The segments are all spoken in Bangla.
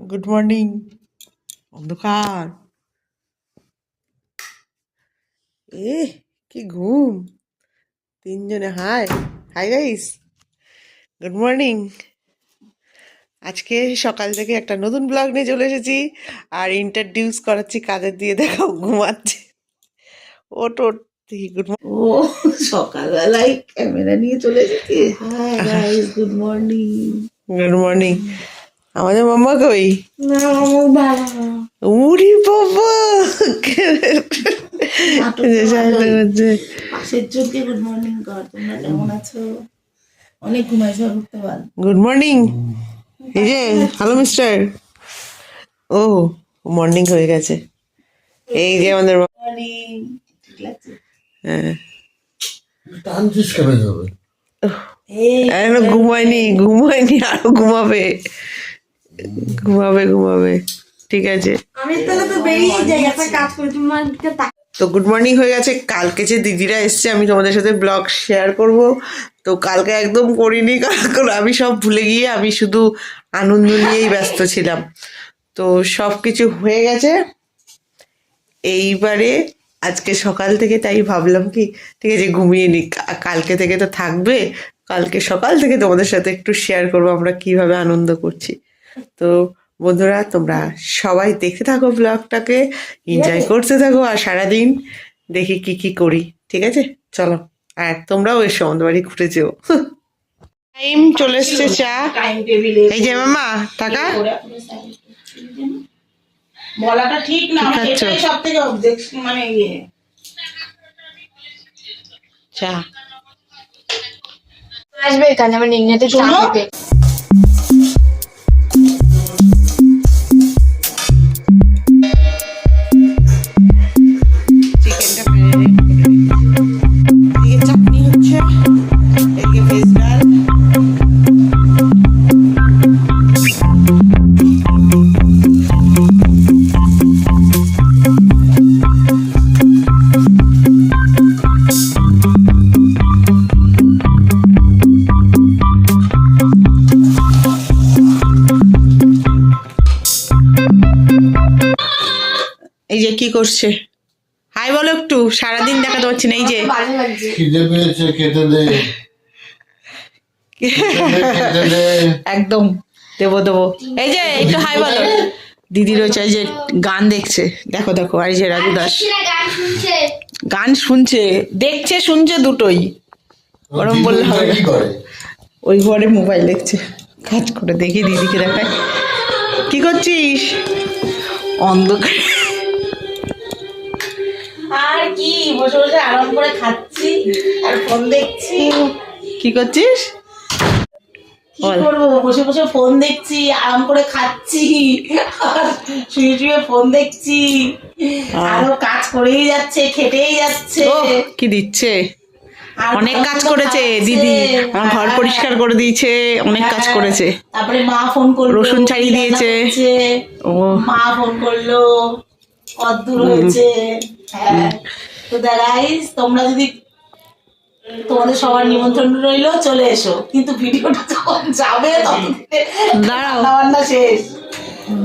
Good morning. অন্ধকার। এ কি ঘুম! তিনজনে high hi guys, good morning. আজকে সকাল থেকে একটা নতুন ব্লগ নিয়ে চলে এসেছি আর ইন্ট্রোডিউস করাচ্ছি কাদের দিয়ে। দেখাও ঘুমাচ্ছে। ওট ওট গুড মর্নিং। ও সকালবেলায় ক্যামেরা নিয়ে চলে এসেছি। Hi guys, good morning. Good morning. আমাদের মাম্মা কই? না আমার বাবা উরি বাবা, পাশের চোখে গুড মর্নিং কর। তোমরা কেমন আছো? অনেক ঘুমাইছো, উঠতে পার। Good morning. এই যে হ্যালো মিস্টার। ও মর্নিং হয়ে গেছে। এই যে আমাদের মর্নিং। ঠিক লাগছে? হ্যাঁ, টানছিস কেন যাবে? এখনো ঘুমায়নি, ঘুমায়নি, আরো ঘুমাবে ঘুমাবে ঘুমাবে। ঠিক আছে, আমি তাহলে তো বেরিয়ে যাই, একটা কাজ করি। তোমার তো গুড মর্নিং হয়ে গেছে। কালকে যে দিদিরা এসছে আমি তোমাদের সাথে ব্লগ শেয়ার করব, তো কালকে একদম করিনি কারণ আমি সব ভুলে গিয়ে আমি শুধু আনন্দ নিয়েই ব্যস্ত ছিলাম। তো সব কিছু হয়ে গেছে এইবারে। আজকে সকাল থেকে তাই ভাবলাম কি ঠিক আছে ঘুমিয়ে নি, কালকে থেকে তো থাকবে, কালকে সকাল থেকে তোমাদের সাথে একটু শেয়ার করবো আমরা কিভাবে আনন্দ করছি। তো বন্ধুরা তোমরা সবাই দেখতে থাকো ব্লগটাকে, এনজয় করতে থাকো আর সারাদিন দেখি কি কি করি। ঠিক আছে চলো, আর তোমরাও এসো আমাদের বাড়ি ঘুরে যেও। টাইম চলে এসছে চা। টাইম টেবিলে এই যে মামা টাকা বলাটা ঠিক না, কি খাচ্ছ? এটাই সব থেকে অবজেকশন, মানে ইয়ে চা আসবে এখানে আমার নিংড়েতে চা শোনো। খেতে। চিকেনটা এদিকে চাটনি হচ্ছে, এদিকে ভেজ ডাল। এই যে কি করছে, হাই বলো একটু, সারাদিন দেখাতে পারছি না। এই যে ভালো লাগছে। খিদে পেয়েছে, খেতে দে। খেতে দে। একদম দেবো দেবো। এই যে একটু হাই বলো। দিদি রয়েছে, এই যে গান দেখছে, দেখো দেখো। আর এই যে রাজু দাস গান শুনছে। গান শুনছে, দেখছে শুনছে দুটোই। ওরম বললে হবে না। কি করে? ওই ঘরে মোবাইল দেখছে, কাজ করে দেখি দিদিকে দেখায়। কি করছিস? অন্ধকার। আর কি বসে বসে আরাম করে খাচ্ছি আর ফোন দেখছি। কি করছিস? কি করবো, বসে বসে ফোন দেখছি, আরাম করে খাচ্ছি আর শুয়ে শুয়ে ফোন দেখছি। আরো কাজ করেই যাচ্ছে, খেটেই যাচ্ছে। ও কি দিচ্ছে, আর অনেক কাজ ফোন তো করেছে খাচ্ছে। দিদি। আমার ঘর হ্যাঁ, পরিষ্কার করে দিয়েছে, অনেক কাজ হ্যাঁ। করেছে। তারপরে মা ফোন করলো, রসুন ছাড়িয়ে কি রান্না দিয়েছে। করছে। ও মা ফোন করলো, কদ্দূর হয়েছে। হ্যাঁ, তো গাইস তোমরা যদি, তোমাদের সবার নিমন্ত্রণ রইলো, চলে এসো। কিন্তু ভিডিওটা যখন যাবে ততদিনে দাঁড়াও। রান্না বান্না শেষ।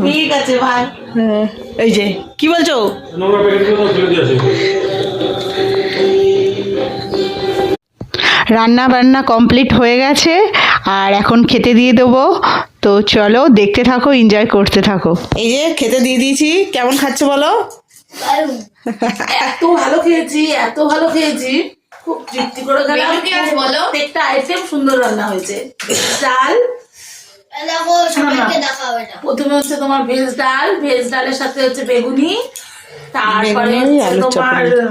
ঠিক আছে ভাই। হ্যাঁ, এই যে কি বলছো? রান্না বান্না কমপ্লিট হয়ে গেছে আর এখন খেতে দিয়ে দেবো। তো চলো দেখতে থাকো, এনজয় করতে থাকো। এই যে খেতে দিয়ে দিয়েছি, কেমন খাচ্ছে বলো? এত ভালো খেয়েছি, এত ভালো খেয়েছি, খুব তৃপ্তি করে খেলাম। মেনু কি আছে বলো? প্রত্যেকটা আইটেম সুন্দর রান্না হয়েছে। ডাল, দেখো সবাইকে দেখাও এটা। প্রথমে হচ্ছে তোমার ভেজ ডাল, ভেজ ডালের সাথে হচ্ছে বেগুনি, তারপরে বেগুনি, হচ্ছে আলুর তোমার চচ্চড়ি।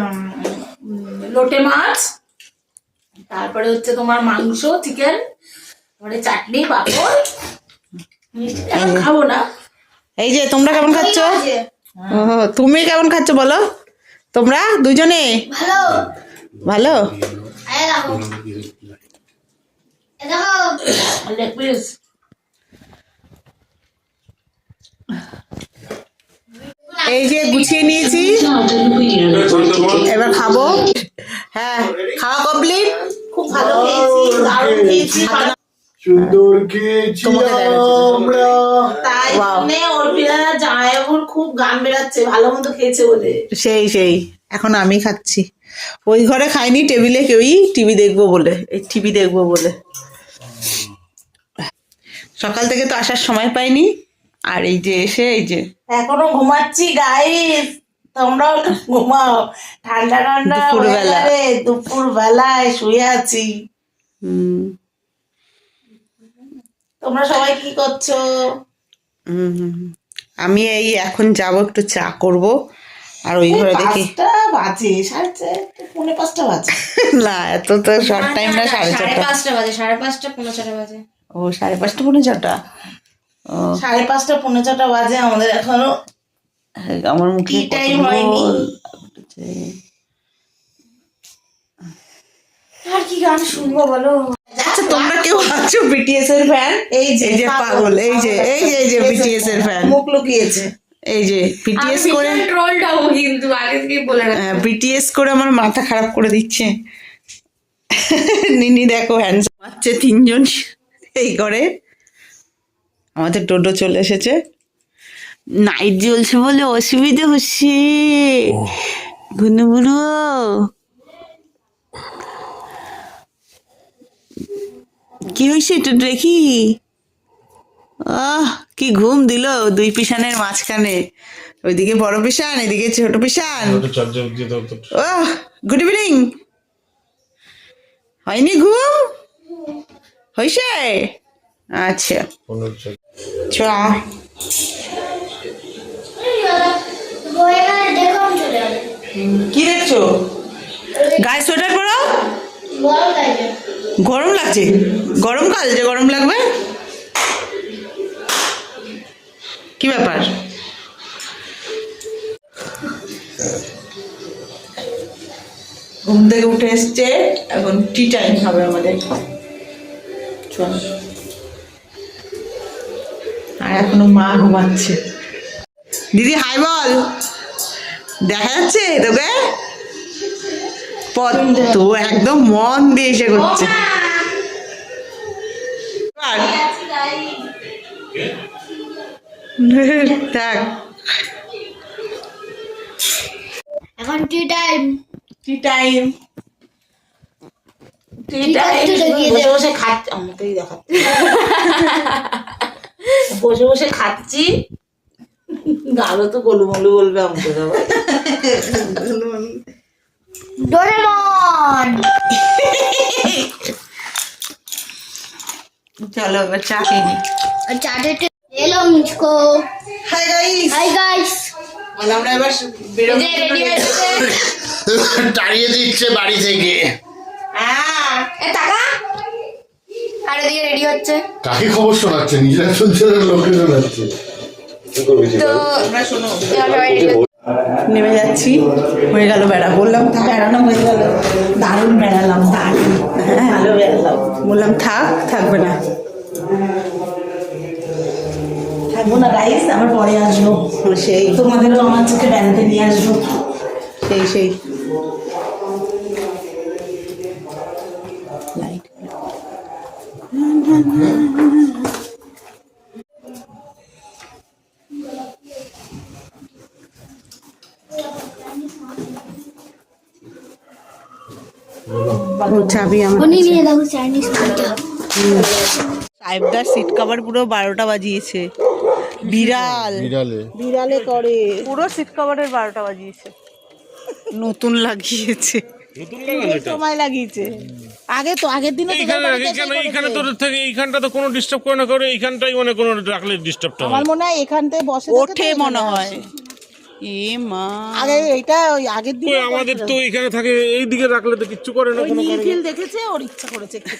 লোটে মাছ, তারপরে হচ্ছে তোমার মাংস, চিকেন, তারপরে চাটনি, পাঁপড়, মিষ্টি। এখন খাবো না। এই যে তোমরা কেমন খাচ্ছ? ও, তুমি কেমন খাচ্ছ বলো? তোমরা দুজনে ভালো। ভালো? এই দেখো। এই দেখো। Leg piece. এই যে গুছিয়ে নিয়েছি, এবার খাবো। হ্যাঁ, খাওয়া কমপ্লিট। খুব ভালো খেয়েছি, দারুণ খেয়েছি। সুন্দর খেয়েছি তোমাকে দেখাচ্ছি। আমরা। তাই Wow. জন্যে অর্পিতা জামাইবাবুর খুব গান বেরাচ্ছে ভালো মন্দ খেয়েছে বলে। সেই এখন আমি খাচ্ছি। ওই ঘরে খাইনি, টেবিলে কেউই টিভি দেখবো বলে, এই টিভি দেখবো বলে। সকাল থেকে তো আসার সময় পাইনি, আর এই যে এসে এই যে এখনো ঘুমাচ্ছি গাইস, তোমরাও একটু ঘুমাও। ঠান্ডা ঠান্ডা দুপুরবেলা। দুপুর বেলায় শুয়ে আছি। হুম, তোমরা সবাই কি করছো? আমি এই এখন যাব একটু চা করব, আর ওই ঘরে দেখি 5টা বাজে, 5:30 বাজে। না এত তো শর্ট টাইম না, 4:30। 5:30 বাজে, 5:30 4:30 বাজে। ও 5:30 4:30। ও 5:30 4:30 বাজে আমাদের এখনো। আমার মুখে tea time হয়নি। আর কি গান শুনবো বলো? আচ্ছা তোমরা কেউ আছো বিটিএস এর ফ্যান? এই যে পাগল, এই যে বিটিএস এর ফ্যান, মুখ লুকিয়েছে। এই যে বিটিএস করে ট্রোলড হবো কিন্তু আগে থেকে বলে রাখি। বিটিএস করে আমার মাথা খারাপ করে দিচ্ছে। নিনি দেখো হ্যান্ডসাম আছে 3 জন এই ঘরে। আমাদের টোটো চলে এসেছে, নাইট জ্বলছে বলে অসুবিধা হচ্ছে। ঘুনু বুড়ো কি হয়েছে একটু দেখি। কি ঘুম দিল 2 পিসানের মাঝখানে, ওইদিকে বড় পিসান, এদিকে ছোট পিসান। Good evening. হয়নি ঘুম? হয়েছে? আচ্ছা চা। এখানে দেখো আমি চলে যাবো। কি দেখছো? গায়ে সোয়েটার পরো, গরম লাগে। গরম লাগছে। গরমকাল যে গরম লাগবে, কি ব্যাপার? ঘুম থেকে উঠে এসছে, এখন টি টাইম হবে আমাদের। চল। আর এখনো মা ঘুমাচ্ছে। দিদি হাই বল, দেখা যাচ্ছে তোকে? তো একদম মন দিয়ে এসে করছে। আর থাক, এখন টি টাইম। Tea time. বসে বসে খাচ্ছি, আমাকেই দেখাচ্ছি। বসে বসে খাচ্ছি, গালো তো গোলুমলু বলবে আমাকে সবাই। ডোরেমন। চলো এবার চা খেয়ে নি। चाटे हेलो मुझको। Hi guys, hi guys. আমরা এবার বেরোবো। রেডি হচ্ছে। তাড়িয়ে দিচ্ছে বাড়ি থেকে। হ্যাঁ এ টাকা। আর এদিকে রেডি হচ্ছে। কাকে খবর শোনাচ্ছে? নিজেরা শুনছে না, লোকে শোনাচ্ছে। তো তোমরা শোনো, সবাই রেডি হচ্ছে। নেমে যাচ্ছি। হয়ে গেল বেড়া, বললাম থাক, বেড়ানো হয়ে গেল। দারুণ বেড়ালাম, দারুণ। হ্যাঁ ভালো বেড়ালাম। বললাম থাক, থাকবে না। থাকবো না গাইস, আবার পরে আসবো। সেই তোমাদেরও আমার চোখে বেড়াতে নিয়ে আসবো। সেই লাইট। চাবি আমার উনি নিয়ে দাও চাইনিজ খাবার। সাহেবদার সিট কভার পুরো 12টা বাজিয়েছে। বিড়াল বিড়ালে বিড়ালে করে পুরো সিট কভারের 12টা বাজিয়েছে। নতুন লাগিয়েছে, সময় লাগিয়েছে। আগে তো আগের দিনে এইখানে তোর থেকে এইখানটা তো কোনো ডিস্টার্ব করে না, করে এইখানটাই মানে কোনো রাখলে ডিস্টার্বটা হয়। আমার মনে হয় এখানটায় বসে ওঠে মনে হয়। এ মা, আগে এটা ওই আগের দিন ওই আমাদের তো এইখানে থাকে, এই দিকে রাখলে তো কিচ্ছু করে না কোনো কারণে। দেখেছে, ওর ইচ্ছা করেছে একটু।